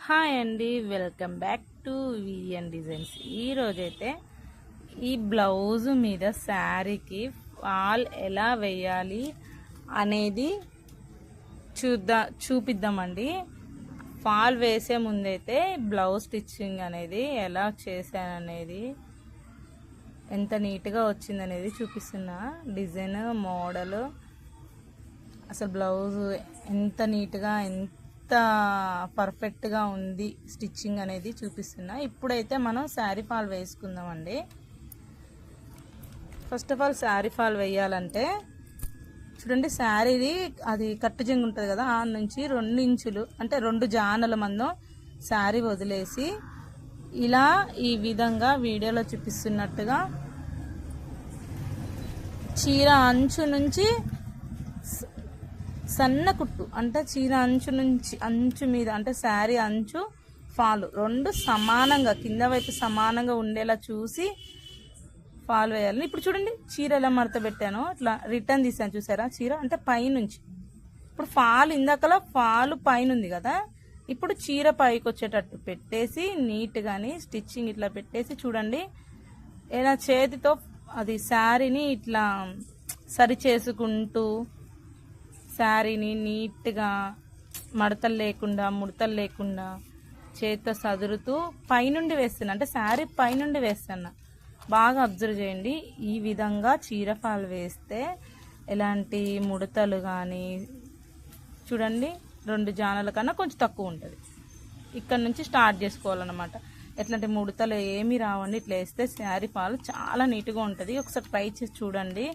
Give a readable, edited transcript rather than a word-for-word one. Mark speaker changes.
Speaker 1: Hi అండి, welcome back to VN designs. ఈరోజైతే ఈ బ్లౌజ్ మీద శారీకి ఫాల్ ఎలా వేయాలి అనేది చూపిద్దామండి. ఫాల్ వేసే ముందైతే బ్లౌజ్ స్టిచ్చింగ్ అనేది ఎలా చేశాననేది, ఎంత నీట్గా వచ్చిందనేది చూపిస్తున్నా. డిజైన్, మోడల్, అసలు బ్లౌజ్ ఎంత నీట్గా ఎంత పర్ఫెక్ట్గా ఉంది స్టిచ్చింగ్ అనేది చూపిస్తున్నా. ఇప్పుడైతే మనం శారీ ఫాల్ వేసుకుందామండి. First of all sari fall వేయాలంటే చూడండి, శారీది అది కట్టు జంగు ఉంటుంది కదా, ఆ నుంచి 2 ఇంచులు అంటే 2 జానల మందం శారీ వదిలేసి ఇలా ఈ విధంగా వీడియోలో చూపిస్తున్నట్టుగా చీర అంచు నుంచి సన్న కుట్టు, అంటే చీర అంచు నుంచి అంచు మీద అంటే శారీ అంచు ఫాల్ 2 సమానంగా కింద వైపు సమానంగా ఉండేలా చూసి ఫాల్ వేయాలి. ఇప్పుడు చూడండి, చీర ఎలా మడత పెట్టానో ఇట్లా రిటర్న్ తీసాను, చూసారా? చీర అంటే పైనుంచి ఇప్పుడు ఫాల్, ఇందాకలా ఫాల్ పైన ఉంది కదా, ఇప్పుడు చీర పైకి వచ్చేటట్టు పెట్టేసి నీట్గాని స్టిచ్చింగ్ ఇట్లా పెట్టేసి చూడండి, ఇలా చేతితో అది శారీని ఇట్లా సరి చేసుకుంటూ శారీని నీట్గా మడతలు లేకుండా ముడతలు లేకుండా చేతితో సదురుతూ పైనుండి వేస్తున్నా, అంటే శారీ పైనుండి వేస్తున్నా. బాగా అబ్జర్వ్ చేయండి. ఈ విధంగా చీర ఫాల్ వేస్తే ఎలాంటి ముడతలు కానీ, చూడండి 2 జానల కన్నా కొంచెం తక్కువ ఉంటుంది. ఇక్కడ నుంచి స్టార్ట్ చేసుకోవాలన్నమాట. ఎట్లాంటి ముడతలు ఏమీ రావండి. ఇట్లా వేస్తే శారీ ఫాల్ చాలా నీట్గా ఉంటుంది. ఒకసారి ట్రై చేసి చూడండి.